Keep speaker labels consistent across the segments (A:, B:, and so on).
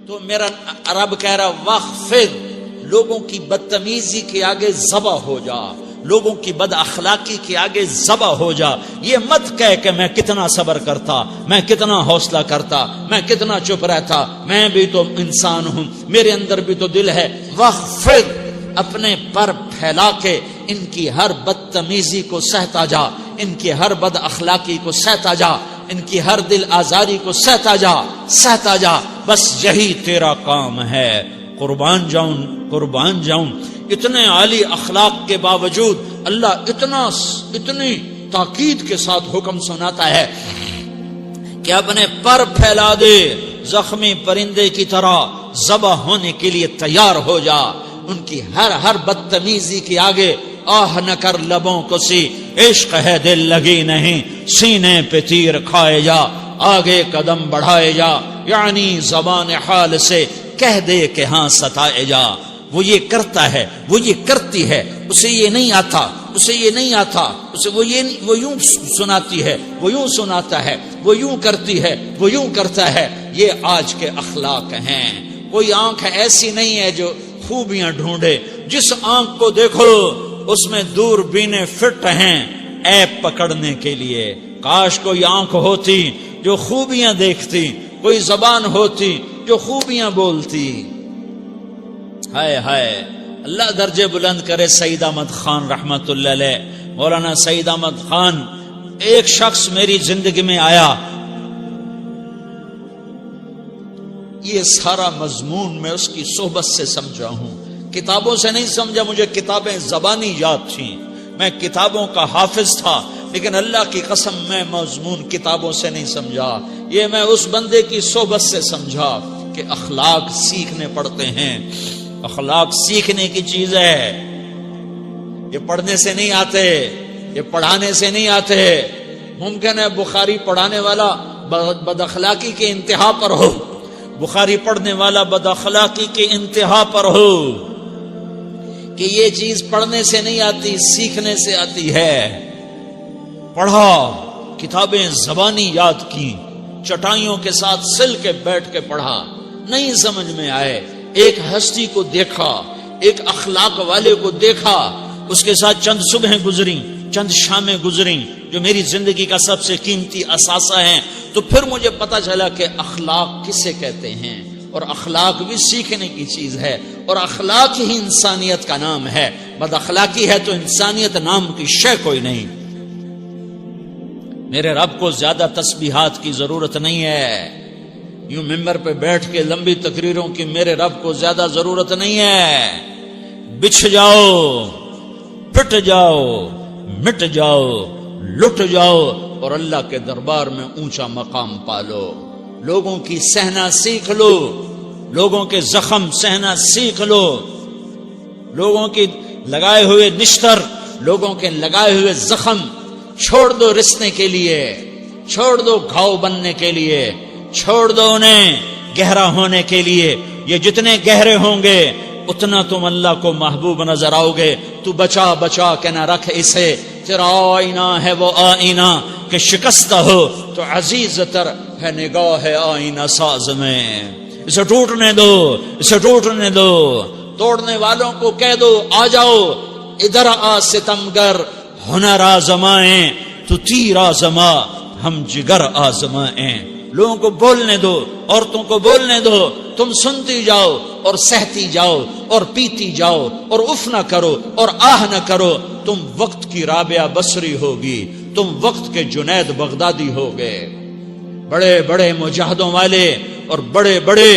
A: تو میرا رب کہہ رہا وخفض، لوگوں کی بدتمیزی کے آگے ذبح ہو جا، لوگوں کی بد اخلاقی کے آگے ذبح ہو جا. یہ مت کہہ کہ میں کتنا صبر کرتا، میں کتنا حوصلہ کرتا، میں کتنا چپ رہتا، میں بھی تو انسان ہوں، میرے اندر بھی تو دل ہے. وخفض، اپنے پر پھیلا کے ان کی ہر بدتمیزی کو سہتا جا، ان کی ہر بد اخلاقی کو سہتا جا، ان کی ہر دل آزاری کو سہتا جا، سہتا جا. بس یہی تیرا کام ہے. قربان جاؤں، قربان جاؤں. اتنے عالی اخلاق کے باوجود اللہ اتنی تاکید کے ساتھ حکم سناتا ہے کہ اپنے پر پھیلا دے، زخمی پرندے کی طرح ذبح ہونے کے لیے تیار ہو جا. ان کی ہر بدتمیزی کے آگے آہ نہ کر لبوں کو سی، عشق ہے دل لگی نہیں، سینے پہ تیر کھائے جا، آگے قدم بڑھائے جا. یعنی زبان حال سے کہہ دے کہ ہاں ستائے جا. وہ یہ کرتا ہے، وہ یہ کرتی ہے، اسے یہ نہیں آتا، اسے یہ نہیں آتا، اسے وہ یوں سناتی ہے، وہ یوں سناتا ہے، وہ یوں کرتی ہے، وہ یوں کرتا ہے. یہ آج کے اخلاق ہیں. کوئی آنکھ ایسی نہیں ہے جو خوبیاں ڈھونڈے. جس آنکھ کو دیکھو اس میں دوربینیں فٹ ہیں عیب پکڑنے کے لیے. کاش کوئی آنکھ ہوتی جو خوبیاں دیکھتی، کوئی زبان ہوتی جو خوبیاں بولتی. ہائے ہائے، اللہ درجے بلند کرے. سعید احمد خان رحمت اللہ علیہ، مولانا سعید احمد خان، ایک شخص میری زندگی میں آیا. یہ سارا مضمون میں اس کی صحبت سے سمجھا ہوں، کتابوں سے نہیں سمجھا. مجھے کتابیں زبانی یاد تھیں، میں کتابوں کا حافظ تھا، لیکن اللہ کی قسم میں مضمون کتابوں سے نہیں سمجھا. یہ میں اس بندے کی صحبت سے سمجھا کہ اخلاق سیکھنے پڑتے ہیں. اخلاق سیکھنے کی چیز ہے، یہ پڑھنے سے نہیں آتے، یہ پڑھانے سے نہیں آتے. ممکن ہے بخاری پڑھانے والا بد اخلاقی کے انتہا پر ہو، بخاری پڑھنے والا بد اخلاقی کے انتہا پر ہو، کہ یہ چیز پڑھنے سے نہیں آتی، سیکھنے سے آتی ہے. پڑھا، کتابیں زبانی یاد کی، چٹائیوں کے ساتھ سل کے بیٹھ کے پڑھا. نہیں سمجھ میں آئے، ایک ہستی کو دیکھا، ایک اخلاق والے کو دیکھا، اس کے ساتھ چند صبحیں گزری، چند شامیں گزری جو میری زندگی کا سب سے قیمتی اثاثہ ہیں. تو پھر مجھے پتا چلا کہ اخلاق کسے کہتے ہیں، اور اخلاق بھی سیکھنے کی چیز ہے، اور اخلاق ہی انسانیت کا نام ہے. بد اخلاقی ہے تو انسانیت نام کی شے کوئی نہیں. میرے رب کو زیادہ تسبیحات کی ضرورت نہیں ہے. یوں ممبر پہ بیٹھ کے لمبی تقریروں کی میرے رب کو زیادہ ضرورت نہیں ہے. بچھ جاؤ، پٹ جاؤ، مٹ جاؤ، لٹ جاؤ، اور اللہ کے دربار میں اونچا مقام پالو. لوگوں کی سہنا سیکھ لو، لوگوں کے زخم سہنا سیکھ لو، لوگوں کی لگائے ہوئے نشتر، لوگوں کے لگائے ہوئے زخم چھوڑ دو رسنے کے لیے، چھوڑ دو گھاؤ بننے کے لیے، چھوڑ دو انہیں گہرا ہونے کے لیے. یہ جتنے گہرے ہوں گے اتنا تم اللہ کو محبوب نظر آؤ گے. تو بچا بچا کے نہ رکھ اسے، تیرا آئینہ ہے وہ آئینہ کہ شکستہ ہو تو عزیز تر ہے نگاہ آئینہ ساز میں. اسے ٹوٹنے دو، اسے ٹوٹنے دو. توڑنے والوں کو کہہ دو آ جاؤ ادھر آ ستمگر، ہنر آزمائیں تو تیر آزما، ہم جگر آزمائیں. لوگوں کو بولنے دو، عورتوں کو بولنے دو، تم سنتی جاؤ اور سہتی جاؤ اور پیتی جاؤ اور اف نہ کرو اور آہ نہ کرو. تم وقت کی رابعہ بصری ہوگی، تم وقت کے جنید بغدادی ہوگے. بڑے بڑے مجاہدوں والے اور بڑے بڑے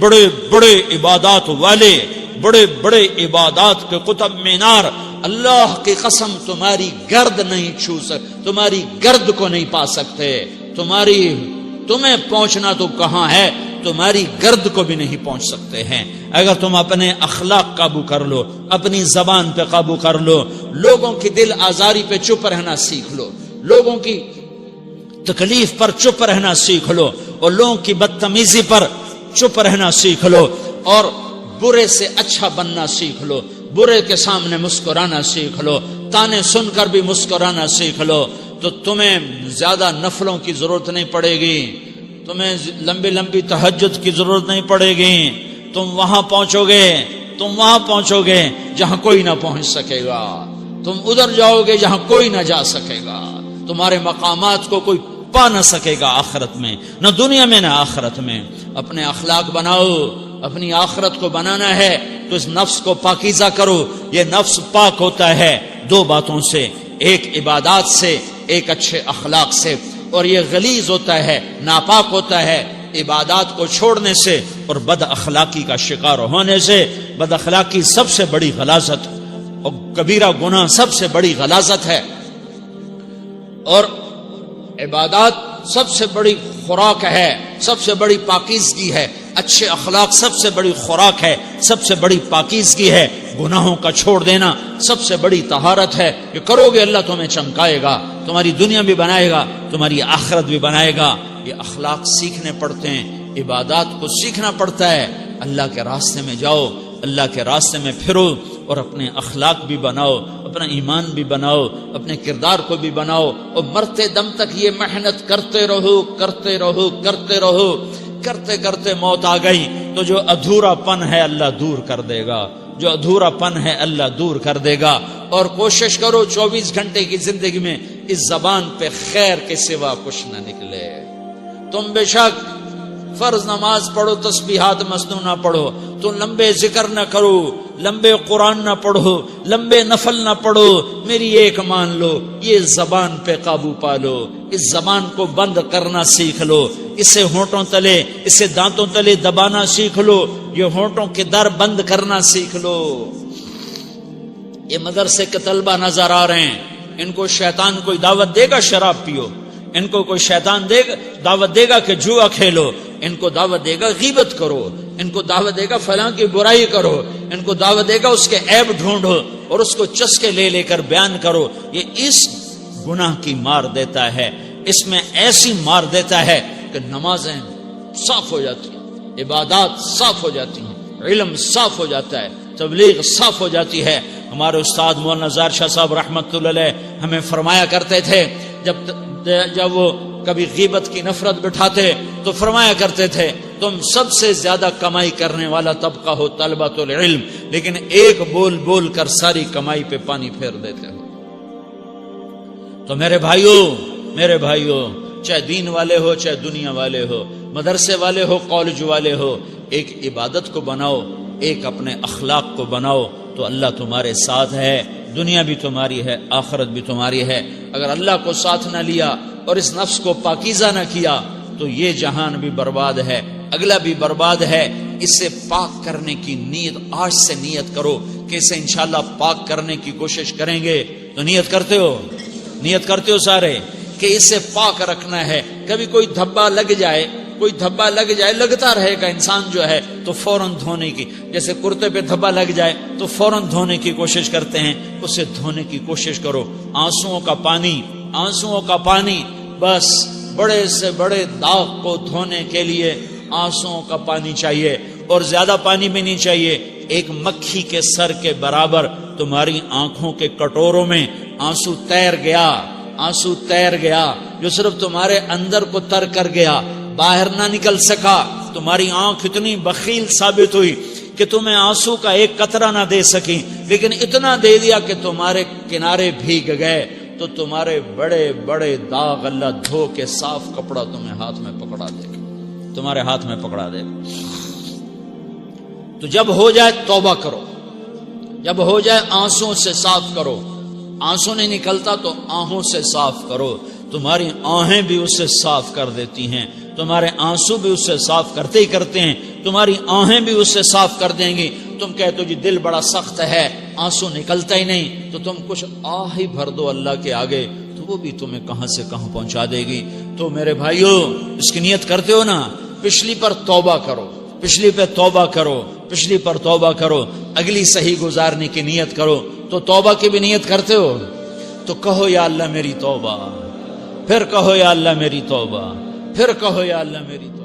A: بڑے بڑے عبادات والے، بڑے بڑے عبادات کے قطب مینار، اللہ کی قسم تمہاری گرد نہیں چھو سکتے، تمہاری گرد کو نہیں پا سکتے. تمہیں پہنچنا تو کہاں ہے، تمہاری گرد کو بھی نہیں پہنچ سکتے ہیں. اگر تم اپنے اخلاق قابو کر لو، اپنی زبان پہ قابو کر لو، لوگوں کی دل آزاری پہ چپ رہنا سیکھ لو، لوگوں کی تکلیف پر چپ رہنا سیکھ لو، اور لوگوں کی بدتمیزی پر چپ رہنا سیکھ لو، اور برے سے اچھا بننا سیکھ لو، برے کے سامنے مسکرانا سیکھ لو، تانے سن کر بھی مسکرانا سیکھ لو، تو تمہیں زیادہ نفلوں کی ضرورت نہیں پڑے گی. تمہیں لمبی لمبی تہجد کی ضرورت نہیں پڑے گی. تم وہاں پہنچو گے جہاں کوئی نہ پہنچ سکے گا. تم ادھر جاؤ گے جہاں کوئی نہ جا سکے گا. تمہارے مقامات کو کوئی پا نہ سکے گا آخرت میں، نہ دنیا میں نہ آخرت میں. اپنے اخلاق بناؤ. اپنی آخرت کو بنانا ہے تو اس نفس کو پاکیزہ کرو. یہ نفس پاک ہوتا ہے دو باتوں سے، ایک عبادات سے، ایک اچھے اخلاق سے. اور یہ غلیظ ہوتا ہے، ناپاک ہوتا ہے عبادات کو چھوڑنے سے اور بد اخلاقی کا شکار ہونے سے. بد اخلاقی سب سے بڑی غلاظت اور کبیرہ گناہ سب سے بڑی غلاظت ہے، اور عبادات سب سے بڑی خوراک ہے، سب سے بڑی پاکیزگی ہے. اچھے اخلاق سب سے بڑی خوراک ہے، سب سے بڑی پاکیزگی ہے. گناہوں کا چھوڑ دینا سب سے بڑی طہارت ہے. یہ کرو گے اللہ تمہیں چمکائے گا، تمہاری دنیا بھی بنائے گا، تمہاری آخرت بھی بنائے گا. یہ اخلاق سیکھنے پڑتے ہیں، عبادات کو سیکھنا پڑتا ہے. اللہ کے راستے میں جاؤ، اللہ کے راستے میں پھرو اور اپنے اخلاق بھی بناؤ، اپنا ایمان بھی بناؤ، اپنے کردار کو بھی بناؤ. اور مرتے دم تک یہ محنت کرتے رہو. کرتے کرتے موت آ گئی تو جو ادھورا پن ہے اللہ دور کر دے گا. جو ادھورا پن ہے اللہ دور کر دے گا. اور کوشش کرو 24 گھنٹے کی زندگی میں اس زبان پہ خیر کے سوا کچھ نہ نکلے. تم بے شک فرض نماز پڑھو، تسبیحات مسنون نہ پڑھو، تو لمبے ذکر نہ کرو، لمبے قرآن نہ پڑھو، لمبے نفل نہ پڑھو. میری ایک مان لو، یہ زبان پہ قابو پا لو. اس زبان کو بند کرنا سیکھ لو. اسے ہونٹوں تلے، اسے دانتوں تلے دبانا سیکھ لو. یہ ہونٹوں کے در بند کرنا سیکھ لو. یہ مدرسے کے طلبہ نظر آ رہے ہیں، ان کو شیطان کوئی دعوت دے گا شراب پیو، ان کو کوئی شیطان دعوت دے گا کہ جوا کھیلو، ان کو دعوت دے گا غیبت کرو، ان کو دعوت دے گا فلاں کی برائی کرو، ان کو دعوت دے گا اس کے عیب ڈھونڈو اور اس کو چسکے لے کر بیان کرو. یہ اس گناہ کی مار دیتا ہے، اس میں ایسی مار دیتا ہے کہ نمازیں صاف ہو جاتی ہیں، عبادات صاف ہو جاتی ہیں، علم صاف ہو جاتا ہے، تبلیغ صاف ہو جاتی ہے. ہمارے استاد مولانا ظاہر شاہ صاحب رحمت اللہ علیہ ہمیں فرمایا کرتے تھے، جب وہ کبھی غیبت کی نفرت بٹھاتے تو فرمایا کرتے تھے تم سب سے زیادہ کمائی کرنے والا طبقہ ہو طلبۃ العلم، لیکن ایک بول کر ساری کمائی پہ پانی پھیر دیتے ہو. تو میرے بھائیوں چاہے دین والے ہو، چاہے دنیا والے ہو، مدرسے والے ہو، کالج والے ہو، ایک عبادت کو بناؤ، ایک اپنے اخلاق کو بناؤ تو اللہ تمہارے ساتھ ہے. دنیا بھی تمہاری ہے، آخرت بھی تمہاری ہے. اگر اللہ کو ساتھ نہ لیا اور اس نفس کو پاکیزہ نہ کیا تو یہ جہان بھی برباد ہے، اگلا بھی برباد ہے. اسے پاک کرنے کی نیت آج سے نیت کرو کہ اسے انشاءاللہ پاک کرنے کی کوشش کریں گے. تو نیت کرتے ہو سارے کہ اسے پاک رکھنا ہے. کبھی کوئی دھبا لگ جائے، لگتا رہے گا انسان جو ہے تو فوراً دھونے کی، جیسے کرتے پہ دھبا لگ جائے تو فوراً دھونے کی کوشش کرتے ہیں، اسے دھونے کی کوشش کرو. آنسوؤں کا پانی بس بڑے سے بڑے داغ کو دھونے کے لیے آنسوؤں کا پانی چاہیے، اور زیادہ پانی بھی نہیں چاہیے. ایک مکھی کے سر کے برابر تمہاری آنکھوں کے کٹوروں میں آنسو تیر گیا جو صرف تمہارے اندر کو تر کر گیا، باہر نہ نکل سکا. تمہاری آنکھ اتنی بخیل ثابت ہوئی کہ تمہیں آنسو کا ایک قطرہ نہ دے سکی، لیکن اتنا دے دیا کہ تمہارے کنارے بھیگ گئے. تو تمہارے بڑے بڑے داغ اللہ دھو کے صاف کپڑا تمہیں ہاتھ میں پکڑا دے گا. تو جب ہو جائے توبہ کرو، جب ہو جائے آنسوں سے صاف کرو. آنسو نہیں نکلتا تو آہوں سے صاف کرو. تمہاری آہیں بھی اسے صاف کر دیتی ہیں، تمہارے آنسو بھی اسے صاف کرتے ہیں، تمہاری آہیں بھی اسے صاف کر دیں گی. تم کہتے ہو جی دل بڑا سخت ہے، آنسو نکلتا ہی نہیں، تو تم کچھ آہ ہی بھر دو اللہ کے آگے، تو وہ بھی تمہیں کہاں سے کہاں پہنچا دے گی. تو میرے بھائیو اس کی نیت کرتے ہو نا، پچھلی پر توبہ کرو، اگلی صحیح گزارنے کی نیت کرو. تو توبہ کی بھی نیت کرتے ہو تو کہو یا اللہ میری توبہ، پھر کہو یا اللہ میری توبہ، پھر کہو یا اللہ میری توبہ.